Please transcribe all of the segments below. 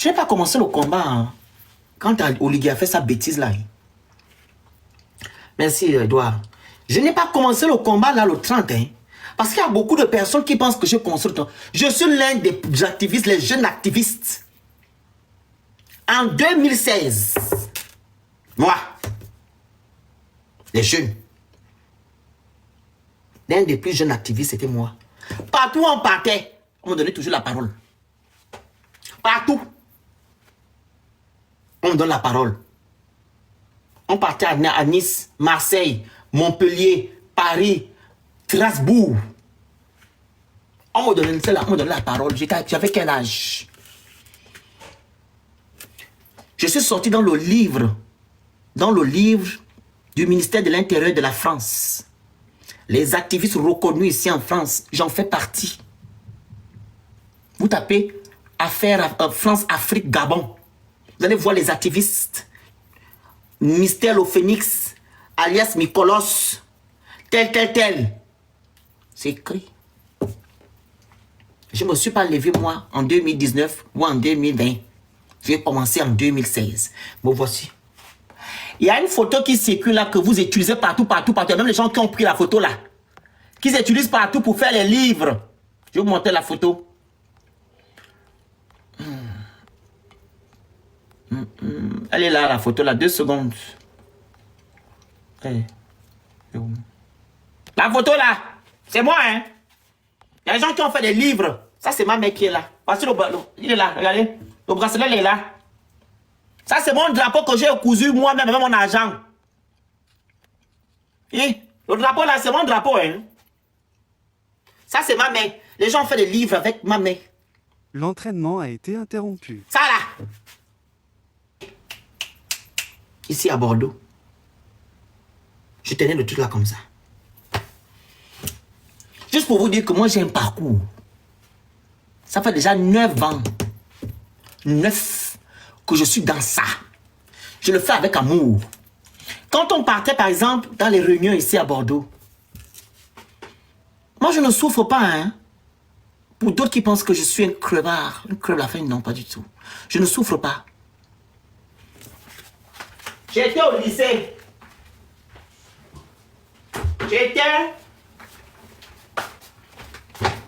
Je n'ai pas commencé le combat hein, quand Oligui a fait sa bêtise là. Merci Edouard. Je n'ai pas commencé le combat là le 30. Hein, parce qu'il y a beaucoup de personnes qui pensent que je consulte. Je suis l'un des activistes, les jeunes activistes. En 2016. Moi. Les jeunes. L'un des plus jeunes activistes, c'était moi. Partout où on partait, on me donnait toujours la parole. Partout. On me donne la parole. On partait à Nice, Marseille, Montpellier, Paris, Strasbourg. On me donnait la parole. J'avais quel âge? Je suis sorti dans le livre du ministère de l'Intérieur de la France. Les activistes reconnus ici en France, j'en fais partie. Vous tapez affaire France, Afrique, Gabon. Vous allez voir les activistes. Mystère au Phénix, alias Mykolos, tel. C'est écrit. Je ne me suis pas levé, moi, en 2019 ou en 2020. J'ai commencé en 2016. Bon, voici. Il y a une photo qui circule là, que vous utilisez partout. Même les gens qui ont pris la photo là. Qui s'utilisent partout pour faire les livres. Je vais vous montrer la photo. Elle est là, la photo, là, 2 secondes. Hey. La photo, là, c'est moi, hein. Il y a des gens qui ont fait des livres. Ça, c'est ma mère qui est là. Voici il est là, regardez. Le bracelet, il est là. Ça, c'est mon drapeau que j'ai cousu moi-même avec mon argent. Et le drapeau, là, c'est mon drapeau, hein. Ça, c'est ma mère. Les gens ont fait des livres avec ma mère. L'entraînement a été interrompu. Ça, là. Ici à Bordeaux, je tenais le truc là comme ça. Juste pour vous dire que moi j'ai un parcours. Ça fait déjà 9 ans. 9 que je suis dans ça. Je le fais avec amour. Quand on partait par exemple dans les réunions ici à Bordeaux, moi je ne souffre pas. Hein. Pour d'autres qui pensent que je suis un crevard, une creve la fin, non pas du tout. Je ne souffre pas. J'étais au lycée.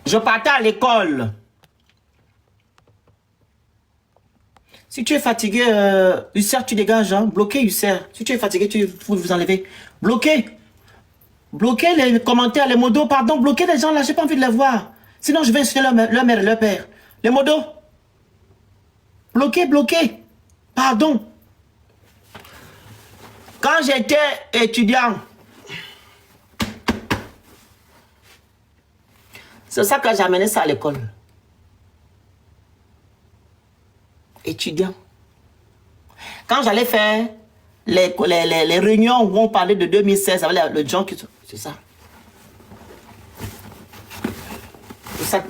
Je partais à l'école. Si tu es fatigué, Husser, tu dégages. Hein? Bloquez Husser. Si tu es fatigué, tu faut vous enlever. Bloquez. Bloquez les commentaires, les modos. Pardon, bloquez les gens là. J'ai pas envie de les voir. Sinon, je vais insulter leur mère et leur père. Les modos. Bloquez. Pardon. Quand j'étais étudiant, c'est ça que j'amenais ça à l'école. Étudiant. Quand j'allais faire les réunions où on parlait de 2016 avec le John, c'est ça. C'est ça,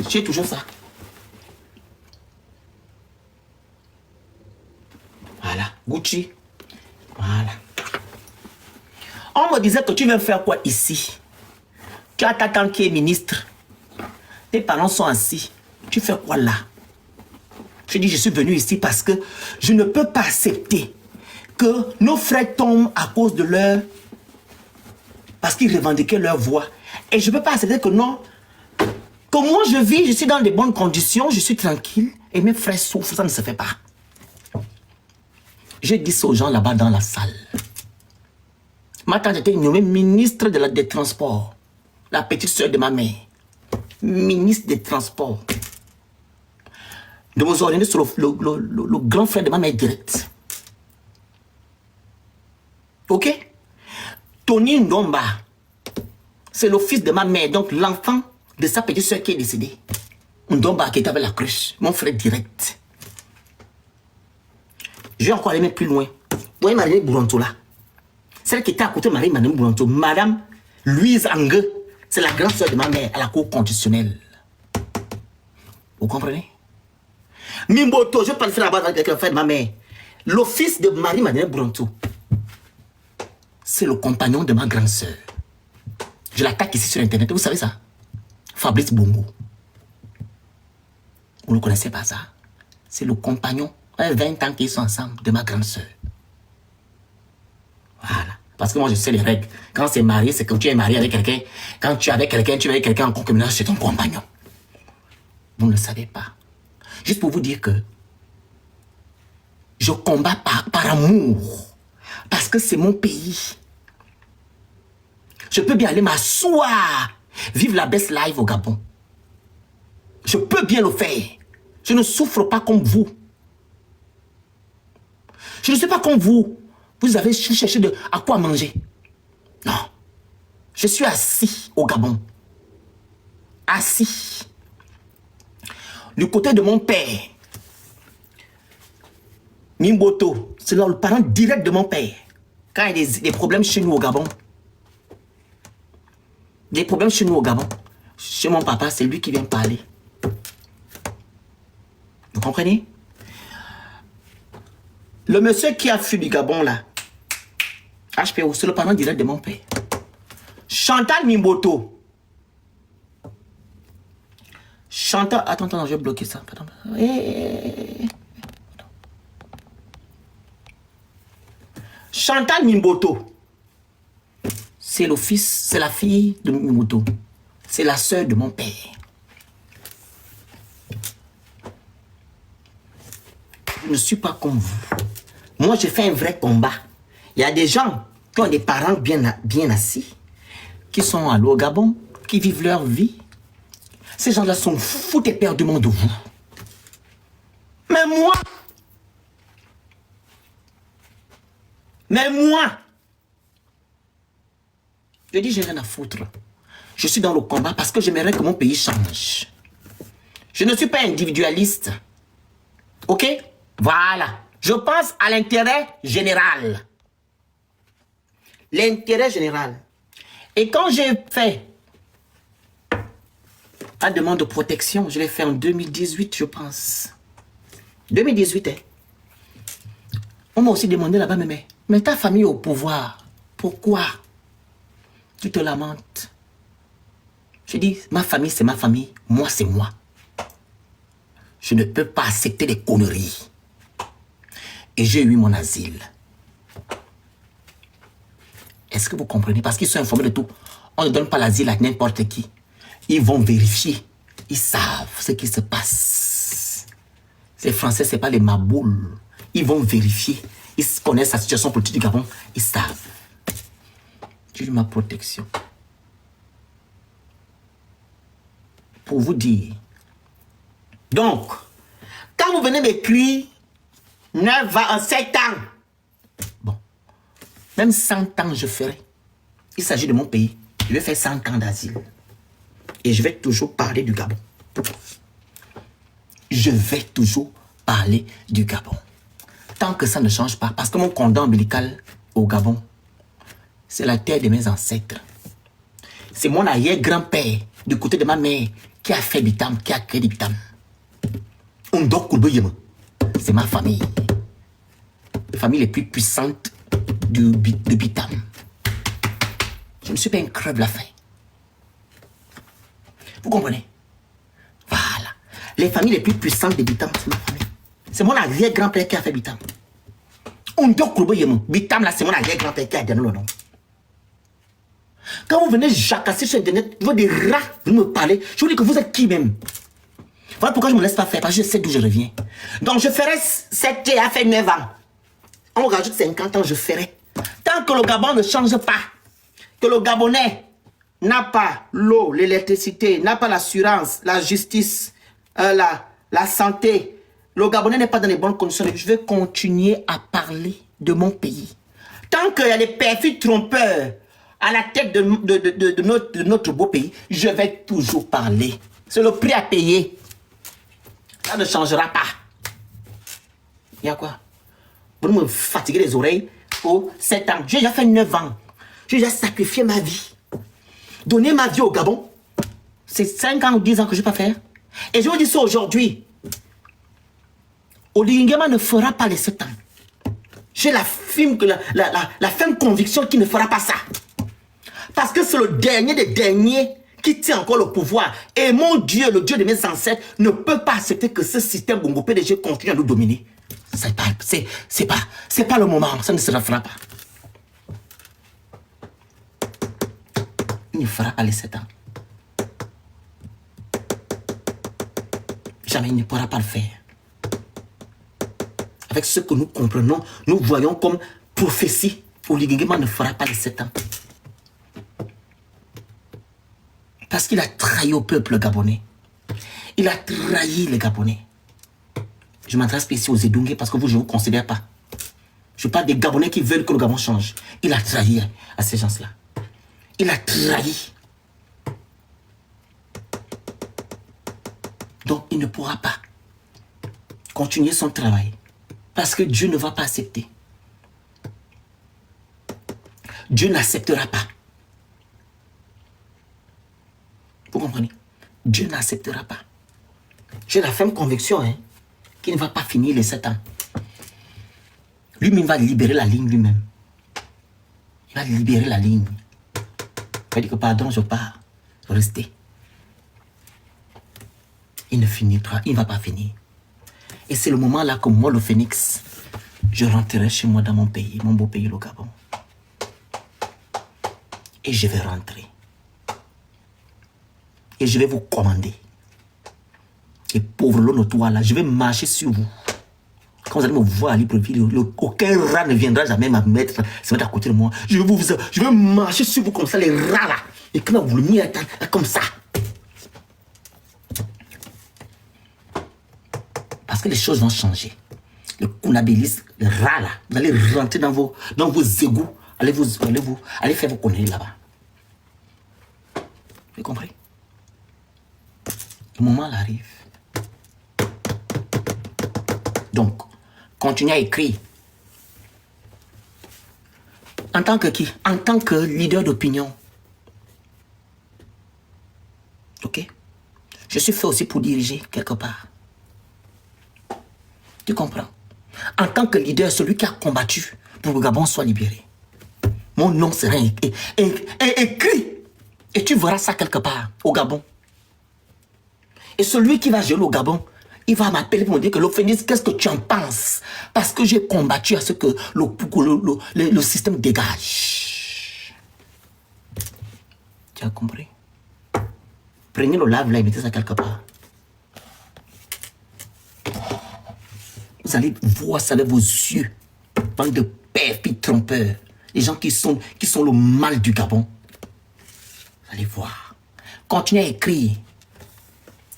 j'ai toujours ça. Voilà, Gucci. Voilà. On me disait que tu viens faire quoi ici? Tu as ta tante qui est ministre. Tes parents sont assis. Tu fais quoi là? Je dis, je suis venu ici parce que je ne peux pas accepter que nos frères tombent à cause de leur... Parce qu'ils revendiquaient leur voix. Et je ne peux pas accepter que non... Que moi je vis, je suis dans de bonnes conditions, je suis tranquille. Et mes frères souffrent, ça ne se fait pas. J'ai dit ça aux gens là-bas dans la salle. Ma tante était nommée ministre des Transports. La petite soeur de ma mère. Ministre des Transports. De me orienter sur le grand frère de ma mère direct. Ok? Tony Ndomba. C'est le fils de ma mère, donc l'enfant de sa petite soeur qui est décédée. Ndomba qui était avec la cruche. Mon frère direct. Je vais encore aller même plus loin. Vous voyez Marine Bouranto là? Celle qui était à côté de Marine Bouranto, Madame Louise Angue, c'est la grande soeur de ma mère à la cour constitutionnelle. Vous comprenez? Mimboto, je parle là-bas avec le frère de ma mère. Le fils de Marie-Madeleine Bouranto, c'est le compagnon de ma grande soeur. Je l'attaque ici sur Internet, vous savez ça? Fabrice Bongo. Vous ne connaissez pas ça? c'est le compagnon, 20 ans qu'ils sont ensemble, de ma grande sœur. Voilà. Parce que moi, je sais les règles. Quand c'est marié, c'est que tu es marié avec quelqu'un. Quand tu es avec quelqu'un, tu es avec quelqu'un en concubinage, c'est ton compagnon. Vous ne le savez pas. Juste pour vous dire que je combats par amour. Parce que c'est mon pays. Je peux bien aller m'asseoir, vivre la best life au Gabon. Je peux bien le faire. Je ne souffre pas comme vous. Je ne suis pas comme vous. Vous avez cherché à quoi manger. Non. Je suis assis au Gabon. Assis. Du côté de mon père, Mimboto, c'est le parent direct de mon père. Quand il y a des problèmes chez nous au Gabon, des problèmes chez nous au Gabon, chez mon papa, c'est lui qui vient parler. Vous comprenez? Le monsieur qui a fui du Gabon là, HPO, c'est le parent direct de mon père. Chantal Mimboto. Chantal, attends, je vais bloquer ça. Chantal Mimboto, c'est le fils, c'est la fille de Mimboto. C'est la sœur de mon père. Je ne suis pas comme vous. Moi, j'ai fait un vrai combat. Il y a des gens qui ont des parents bien assis, qui sont allés au Gabon, qui vivent leur vie. Ces gens-là sont fous éperdument de vous. Mais moi, je dis, j'ai rien à foutre. Je suis dans le combat parce que j'aimerais que mon pays change. Je ne suis pas individualiste. Ok? Voilà. Je pense à l'intérêt général. L'intérêt général. Et quand j'ai fait la demande de protection, je l'ai fait en 2018, je pense. 2018, hein. On m'a aussi demandé là-bas, mais ta famille est au pouvoir. Pourquoi tu te lamentes? Je dis, ma famille, c'est ma famille. Moi, c'est moi. Je ne peux pas accepter des conneries. Et j'ai eu mon asile. Est-ce que vous comprenez? Parce qu'ils sont informés de tout. On ne donne pas l'asile à n'importe qui. Ils vont vérifier. Ils savent ce qui se passe. Ces Français, ce n'est pas les maboules. Ils vont vérifier. Ils connaissent la situation politique du Gabon. Ils savent. J'ai eu ma protection. Pour vous dire. Donc, quand vous venez m'écrire 9 ans, 7 ans. Bon. Même 100 ans, je ferai. Il s'agit de mon pays. Je vais faire 100 ans d'asile. Et je vais toujours parler du Gabon. Je vais toujours parler du Gabon. Tant que ça ne change pas. Parce que mon cordon ombilical au Gabon, c'est la terre de mes ancêtres. C'est mon arrière-grand-père, du côté de ma mère, qui a fait Bitam, qui a créé Bitam. C'est ma famille. La famille les plus puissantes de Bitam. Je ne suis pas un crève la faim. Vous comprenez? Voilà. Les familles les plus puissantes de Bitam, c'est ma famille. C'est mon arrière-grand-père qui a fait Bitam. Bitam, là, c'est mon arrière-grand-père qui a donné le nom. Quand vous venez jacasser sur Internet, vous des rats, vous me parlez, je vous dis que vous êtes qui même? Voilà pourquoi je ne me laisse pas faire, parce que je sais d'où je reviens. Donc je ferai 7 à fait 9 ans. On rajoute 50 ans, je ferai. Tant que le Gabon ne change pas, que le Gabonais n'a pas l'eau, l'électricité, n'a pas l'assurance, la justice, la santé, le Gabonais n'est pas dans les bonnes conditions, je vais continuer à parler de mon pays. Tant qu'il y a des perfides trompeurs à la tête de notre beau pays, je vais toujours parler. C'est le prix à payer. Ça ne changera pas. Il y a quoi? Vous me fatiguez les oreilles pour 7 ans. J'ai déjà fait 9 ans. J'ai déjà sacrifié ma vie. Donner ma vie au Gabon, c'est 5 ans ou 10 ans que je ne vais pas faire. Et je vous dis ça aujourd'hui. Olingema ne fera pas les 7 ans. J'ai la ferme conviction qu'il ne fera pas ça. Parce que c'est le dernier des derniers qui tient encore le pouvoir. Et mon Dieu, le Dieu de mes ancêtres, ne peut pas accepter que ce système Bongo PDG continue à nous dominer. C'est pas le moment, ça ne se fera pas. Il ne fera pas les 7 ans. Jamais il ne pourra pas le faire. Avec ce que nous comprenons, nous voyons comme prophétie. Oligingema ne fera pas les 7 ans. Parce qu'il a trahi au peuple gabonais. Il a trahi les Gabonais. Je m'adresse ici aux Edungé parce que vous, je ne vous considère pas. Je parle des Gabonais qui veulent que le Gabon change. Il a trahi à ces gens-là. Il a trahi. Donc, il ne pourra pas continuer son travail. Parce que Dieu ne va pas accepter. Dieu n'acceptera pas. Vous comprenez? Dieu n'acceptera pas. J'ai la ferme conviction qu'il ne va pas finir les 7 ans. Lui-même va libérer la ligne lui-même. Il va libérer la ligne. Il va dire que pardon, je pars. Restez. Il ne finira, il ne va pas finir. Et c'est le moment là que moi, le phénix, je rentrerai chez moi dans mon pays, mon beau pays, le Gabon. Et je vais rentrer. Et je vais vous commander. Et pauvre l'autre là, je vais marcher sur vous. Quand vous allez me voir à Libreville, aucun rat ne viendra jamais me mettre à côté de moi. Je vais marcher sur vous comme ça, les rats là. Et quand vous le mettez comme ça. Parce que les choses vont changer. Le kunabilisme, le rat là, vous allez rentrer dans vos égouts. Allez faire vos conneries là-bas. Vous avez compris? Le moment là arrive. Donc, continuez à écrire. En tant que qui? En tant que leader d'opinion. Ok? Je suis fait aussi pour diriger quelque part. Tu comprends? En tant que leader, celui qui a combattu pour que le Gabon soit libéré. Mon nom sera écrit. Et tu verras ça quelque part, au Gabon. Et celui qui va gérer au Gabon, il va m'appeler pour me dire que l'Ophénis, qu'est-ce que tu en penses? Parce que j'ai combattu à ce que le système dégage. Tu as compris? Prenez le lave là et mettez ça quelque part. Vous allez voir ça avec vos yeux. Bande de perfides trompeurs. Les gens qui sont le mal du Gabon. Vous allez voir. Continuez à écrire.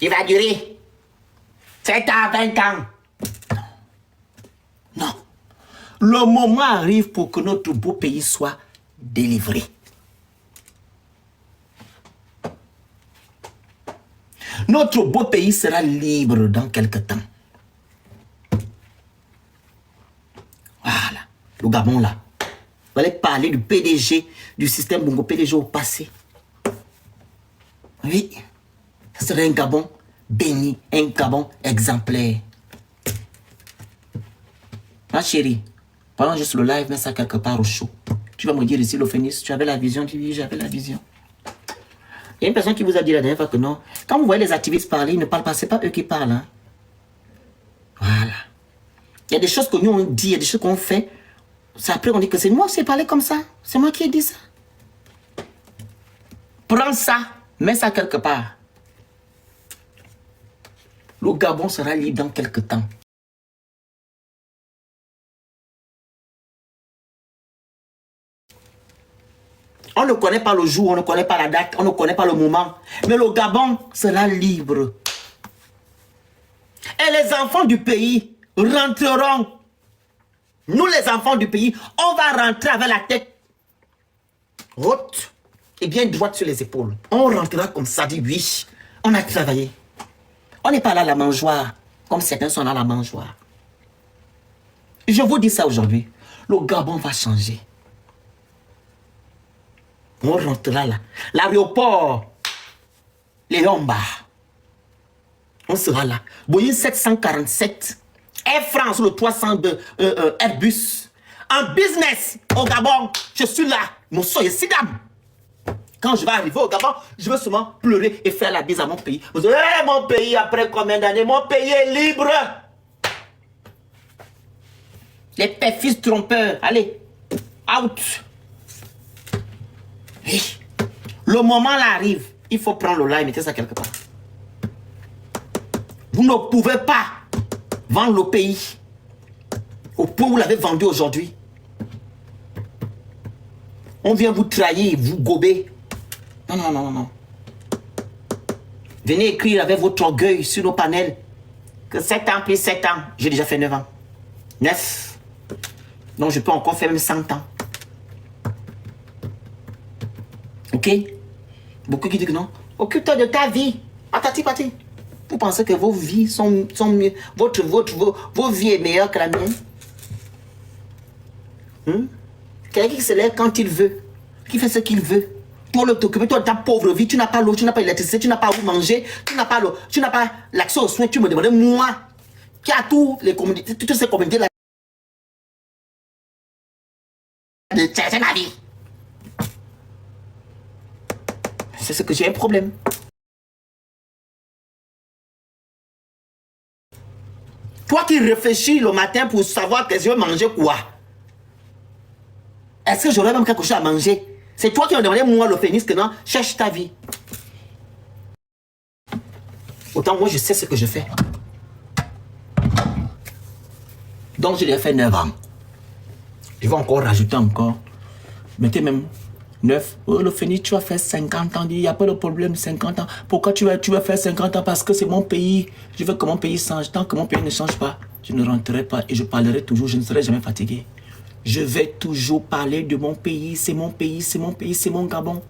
Il va durer 7 ans, 20 ans. Non. Non. Le moment arrive pour que notre beau pays soit délivré. Notre beau pays sera libre dans quelque temps. Voilà. Le Gabon là. Vous allez parler du PDG, du système Bongo PDG au passé. Oui. Ce serait un Gabon béni, un Gabon exemplaire. Ma chérie, pendant juste le live, mets ça quelque part au chaud. Tu vas me dire ici, l'Ophénis, tu avais la vision, tu dis, j'avais la vision. Il y a une personne qui vous a dit la dernière fois que non. Quand vous voyez les activistes parler, ils ne parlent pas, ce n'est pas eux qui parlent. Hein. Voilà. Il y a des choses que nous on dit, il y a des choses qu'on fait. Après on dit que c'est moi qui ai parlé comme ça. C'est moi qui ai dit ça. Prends ça, mets ça quelque part. Le Gabon sera libre dans quelque temps. On ne connaît pas le jour, on ne connaît pas la date, on ne connaît pas le moment. Mais le Gabon sera libre. Et les enfants du pays rentreront. Nous, les enfants du pays, on va rentrer avec la tête haute et bien droite sur les épaules. On rentrera comme ça, dit oui, on a travaillé. On n'est pas là à la mangeoire, comme certains sont là à la mangeoire. Je vous dis ça aujourd'hui. Le Gabon va changer. On rentrera là. L'aéroport, Léomba. On sera là. Boeing 747, Air France, le 302 Airbus. En business au Gabon, je suis là. Mon soeur est sidam. Quand je vais arriver au Gabon, je vais seulement pleurer et faire la bise à mon pays. Vous dites, hey, mon pays, après combien d'années, mon pays est libre. Les pères-fils trompeurs, allez, out. Oui. Le moment là arrive, il faut prendre le là et mettre ça quelque part. Vous ne pouvez pas vendre le pays au point où vous l'avez vendu aujourd'hui. On vient vous trahir, vous gober. Non, non, non, non, non. Venez écrire avec votre orgueil sur nos panels que 7 ans plus 7 ans, j'ai déjà fait 9 ans. 9. Donc je peux encore faire même 100 ans. Ok? Beaucoup qui disent que non. Occupe-toi de ta vie. Patati pati. Vous pensez que vos vies sont mieux. Vos vies est meilleure que la mienne? Quelqu'un qui se lève quand il veut. Qui fait ce qu'il veut. Toi, t'occuper toi de ta pauvre vie. Tu n'as pas l'eau, tu n'as pas l'électricité, tu n'as pas où manger. Tu n'as pas l'accès aux soins. Tu me demandes, moi, qui a toutes les communautés, toutes ces communautés-là. C'est ma vie. C'est ce que j'ai un problème. Toi qui réfléchis le matin pour savoir que je vais manger quoi? Est-ce que j'aurais même quelque chose à manger? C'est toi qui me demandais, moi, le pénis, que non, cherche ta vie. Autant moi, je sais ce que je fais. Donc, j'ai déjà fait 9 ans. Je vais encore rajouter encore. Mettez même 9. Oh, le Phénix, tu vas faire 50 ans. Il n'y a pas de problème, 50 ans. Pourquoi tu vas faire 50 ans? Parce que c'est mon pays. Je veux que mon pays change. Tant que mon pays ne change pas, je ne rentrerai pas et je parlerai toujours. Je ne serai jamais fatigué. Je vais toujours parler de mon pays. C'est mon pays, c'est mon pays, c'est mon Gabon.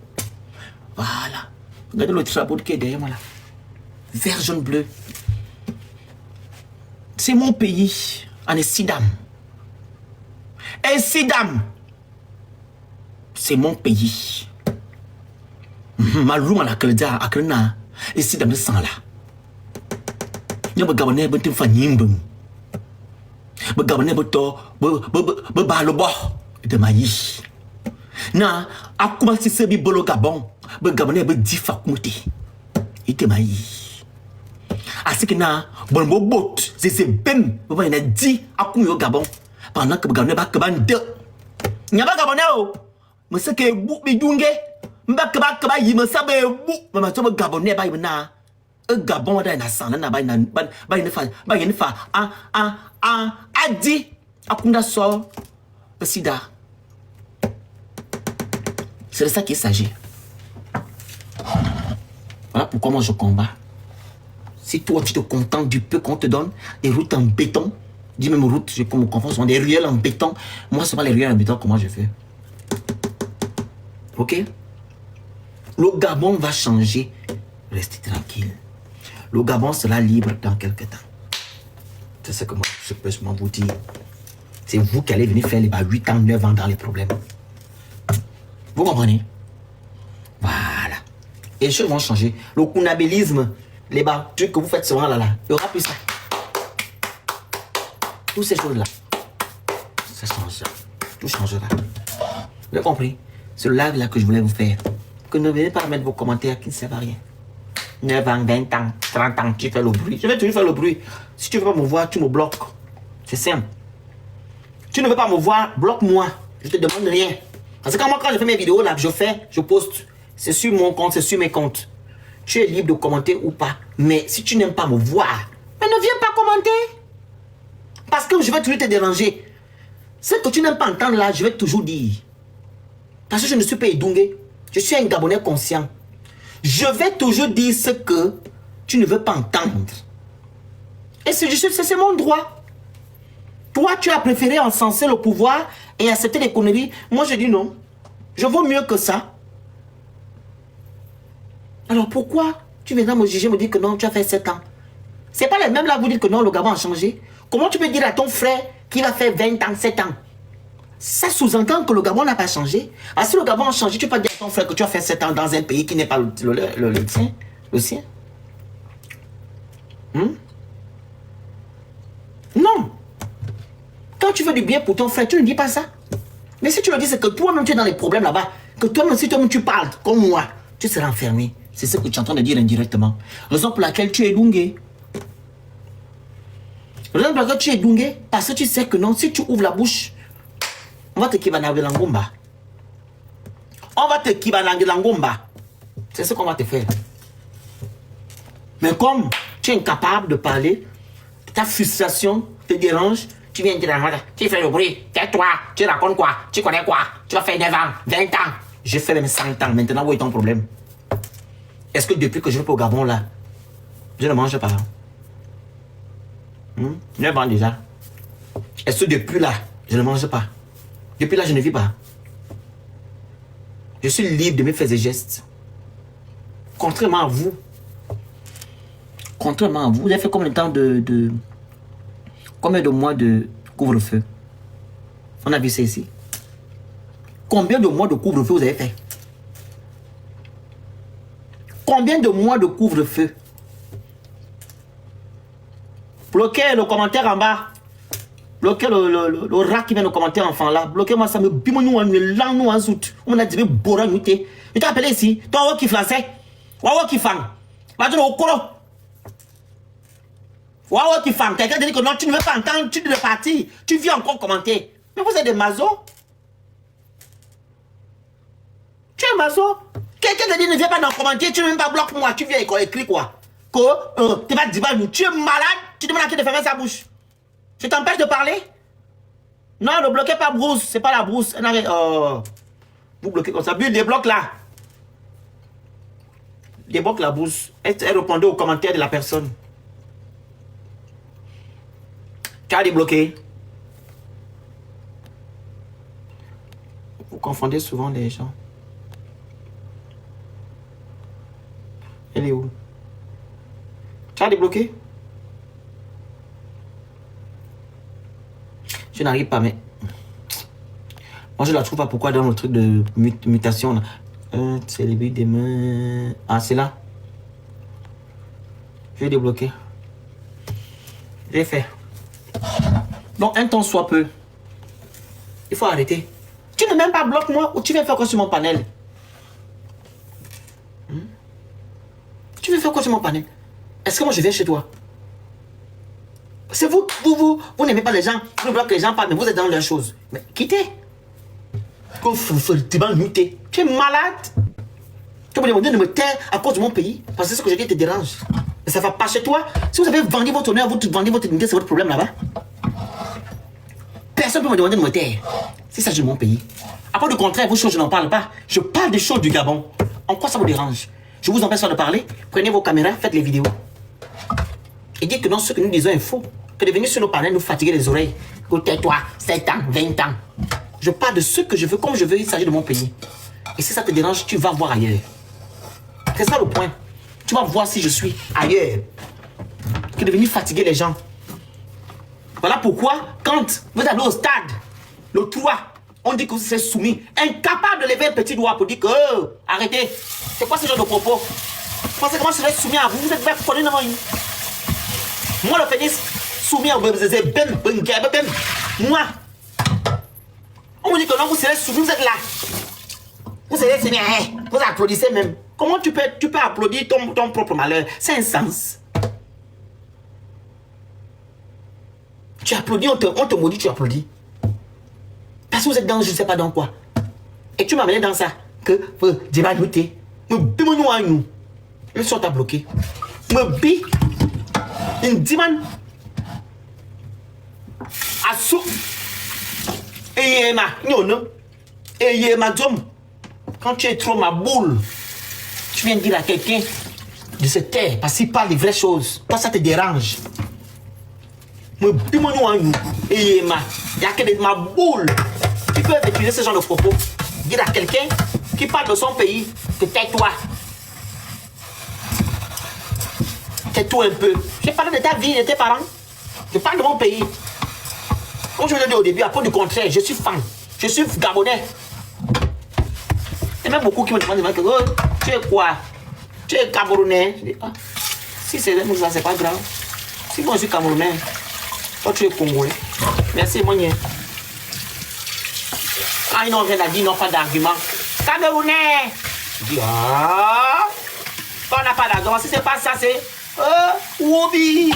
Voilà. Regardez le drapeau qui est derrière moi là. Vert, jaune, bleu. C'est mon pays. En Sidam. Et Sidam. C'est mon pays. Malou la Kaldia Akrena. Et Sidam de sang là. Y'a pas Gabonais, ben tu fais nimbum. Gabonais, ben to, ben le bord de maïs. Na, a commencé ce bibolo Gabon. Ben Gabonais, ben difa kumti. Il te maïs. Ainsi que na, bon bot, c'est bim, ben il a dit à kumio au Gabon. Pendant que Gabonais ba keban de. N'y pas Gabonais oh. Mais c'est que bou bidunge. Mba keba yi me sabe bou. Mais ma tobe Gabonais ba na. Gabon da na san na ba ina fa a dit akunda so sida. C'est de ça qu'il s'agit. Voilà pourquoi moi je combats. Si toi tu te contentes du peu qu'on te donne, des routes en béton, dis même routes, je me confonds, sont des ruelles en béton. Moi c'est pas les ruelles en béton, comment je fais? Ok? Le Gabon va changer. Restez tranquille. Le Gabon sera libre dans quelques temps. C'est ce que moi, je peux vous dire. C'est vous qui allez venir faire les 8 ans, 9 ans dans les problèmes. Vous comprenez? Voilà. Et les choses vont changer. Le kounabélisme, les trucs que vous faites souvent là, il n'y aura plus ça. Toutes ces choses-là, ça changera. Tout changera. Vous avez compris? C'est le live là que je voulais vous faire. Que ne venez pas mettre vos commentaires qui ne servent à rien. 9 ans, 20 ans, 30 ans, tu fais le bruit. Je vais toujours faire le bruit. Si tu ne veux pas me voir, tu me bloques. C'est simple. Tu ne veux pas me voir, bloque-moi. Je te demande rien. Parce que quand je fais mes vidéos là, je poste. C'est sur mon compte, c'est sur mes comptes. Tu es libre de commenter ou pas. Mais si tu n'aimes pas me voir, mais ne viens pas commenter. Parce que je vais toujours te déranger. Ce que tu n'aimes pas entendre là, je vais toujours dire. Parce que je ne suis pas Edungé. Je suis un Gabonais conscient. Je vais toujours dire ce que tu ne veux pas entendre. Et c'est mon droit. Toi, tu as préféré encenser le pouvoir et accepter les conneries. Moi, je dis non. Je vaux mieux que ça. Alors pourquoi tu viendras me juger, me dire que non, tu as fait 7 ans? C'est pas les mêmes là, vous dites que non, le Gabon a changé. Comment tu peux dire à ton frère qu'il va faire 20 ans, 7 ans? Ça sous-entend que le Gabon n'a pas changé. Ah, si le Gabon a changé, tu peux pas dire à ton frère que tu as fait 7 ans dans un pays qui n'est pas le tien. Le sien. Non. Quand tu veux du bien pour ton frère, tu ne dis pas ça. Mais si tu le dis, c'est que toi-même tu es dans les problèmes là-bas. que toi-même, si toi-même tu parles comme moi, tu seras enfermé. C'est ce que tu es en train de dire indirectement. Raison pour laquelle tu es Dungué. Raison pour laquelle tu es Dungué, parce que tu sais que non, si tu ouvres la bouche, on va te kibananger l'angomba. On va te kibananger l'angomba. C'est ce qu'on va te faire. Mais comme tu es incapable de parler, ta frustration te dérange, tu viens dire, tu fais le bruit, tais-toi, tu racontes quoi, tu connais quoi, tu vas faire 9 ans, 20 ans. Je fais même 100 ans, maintenant où est ton problème? Est-ce que depuis que je vais au Gabon là, je ne mange pas? 9 ans déjà. Est-ce que depuis là, je ne mange pas? Depuis là, je ne vis pas. Je suis libre de mes faits et gestes. Contrairement à vous. Contrairement à vous, vous avez fait combien de temps combien de mois de couvre-feu? On a vu ça ici. Combien de mois de couvre-feu vous avez fait? Combien de mois de couvre-feu? Bloquez le commentaire en bas. Bloquez le rat qui vient de commenter enfant là. Bloquez-moi ça, me bimo nous en langue nous en soute. On a dit bora nous té. Tu t'as appelé ici, toi qui français. Wawa qui fang. Va tu au colo. Wawa qui fang. Quelqu'un dit que non, tu ne veux pas entendre, tu devais partir. Tu viens encore commenter. Mais vous êtes des mazos. Tu es mazo. Quelqu'un te dit ne viens pas dans commenter, tu ne même pas bloque moi, tu viens écrire quoi? Que tu vas dire, tu es malade, tu demandes à qui de fermer sa bouche. Je t'empêche de parler? Non, ne bloquez pas Bruce, c'est pas la Bruce. Vous bloquez comme ça. But, débloque là. Débloque la Bruce. Elle répondait aux commentaires de la personne. Tu as débloqué. Vous confondez souvent les gens. Elle est où? Tu as débloqué? Je n'arrive pas, mais... Moi, je la trouve pas. Pourquoi dans le truc de mutation là? C'est les buts des mains... Ah, c'est là. Je vais débloquer. J'ai fait. Donc, un temps soit peu. Il faut arrêter. Tu ne même pas bloquer moi ou tu viens faire quoi sur mon panel? Tu veux faire quoi sur mon panel? Est-ce que moi je viens chez toi? C'est vous n'aimez pas les gens, vous bloquez les gens pas, mais vous êtes dans leurs choses. Mais quittez. Tu es malade. Tu me demandes de me taire à cause de mon pays, parce que ce que je dis te dérange. Mais ça va pas chez toi. Si vous avez vendu votre honneur, vous vendez votre dignité, c'est votre problème là-bas. Personne ne peut me demander de me taire. C'est ça, de mon pays. Après, le contraire, vos choses, je n'en parle pas. Je parle des choses du Gabon. En quoi ça vous dérange? Je vous empêche de parler. Prenez vos caméras, faites les vidéos. Et dites que non, ce que nous disons est faux. Que de venir sur nos panels nous fatiguer les oreilles. Tais-toi, 7 ans, 20 ans. Je parle de ce que je veux, comme je veux, il s'agit de mon pays. Et si ça te dérange, tu vas voir ailleurs. C'est ça le point. Tu vas voir si je suis ailleurs. Que de venir fatiguer les gens. Voilà pourquoi, quand vous allez au stade, le 3, on dit que vous êtes soumis, incapable de lever un petit doigt pour dire que arrêtez. C'est quoi ce genre de propos? Vous pensez que moi je serais soumis à vous? Vous êtes bien connu dans moi. Moi le pénis soumis à vous, moi. On me dit que non, vous serez soumis, vous êtes là. Vous serez soumis, vous applaudissez même. Comment tu peux applaudir ton propre malheur? C'est un sens. Tu applaudis, on te maudit, tu applaudis. Parce que vous êtes dans je ne sais pas dans quoi. Et tu m'as amené dans ça. Que je vais ajouter. Me bimons à nous. Le son t'a bloqué. Me bi. Une diman. Assou. Et ma. Non. Et ma dom. Quand tu es trop ma boule. Tu viens dire à quelqu'un de se taire. Parce qu'il parle des vraies choses. Toi, ça te dérange. Me bimons à nous. Et ma. Il n'y a que de ma boule. Tu peux utiliser ce genre de propos. Dire à quelqu'un qui parle de son pays que tais-toi. Tais-toi un peu. Je parle de ta vie, de tes parents. Je parle de mon pays. Comme je vous l'ai dit au début, à propos du contraire, je suis fan. Je suis gabonais. Il y a même beaucoup qui me demandent tu es quoi? Tu es camerounais? Je dis, ah, si c'est ça, c'est pas grave. Si moi je suis camerounais, toi tu es congolais. Merci, mon. Ah, ils n'ont rien à dire, ils n'ont pas d'argument. Camerounais. Je dis, quand on n'a pas d'argent, si c'est pas ça, c'est Wobi,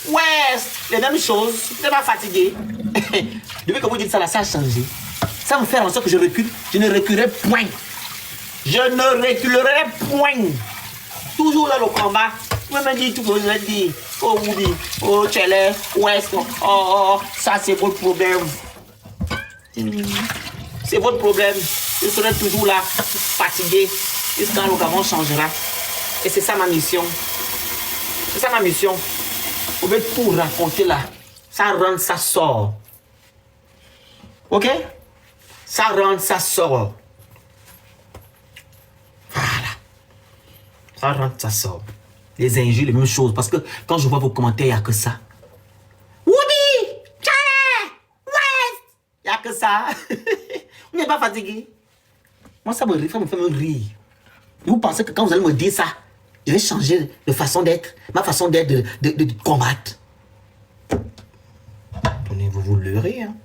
West, les mêmes choses. Je ne pas fatigué. Depuis que vous dites ça, là, ça a changé. Ça me fait en sorte que je recule. Je ne reculerai point. Je ne reculerai point. Toujours dans le combat. Vous me dites tout ce que je vais dire. Oh Wobi, oh Tchele, West, ça c'est votre problème. C'est votre problème. Je serai toujours là, fatigué, jusqu'à quand le Gabon changera. Et c'est ça ma mission. C'est ça ma mission. Vous pouvez tout raconter là. Ça rentre, ça sort. Ok? Ça rentre, ça sort. Voilà. Ça rentre, ça sort. Les injures, les mêmes choses. Parce que quand je vois vos commentaires, il n'y a que ça. Woody! Tchale! West! Il n'y a que ça. Vous n'êtes pas fatigué? Moi, ça me fait me rire. Et vous pensez que quand vous allez me dire ça, je vais changer de façon d'être, ma façon d'être, de combattre. Donnez-vous le rire. Hein.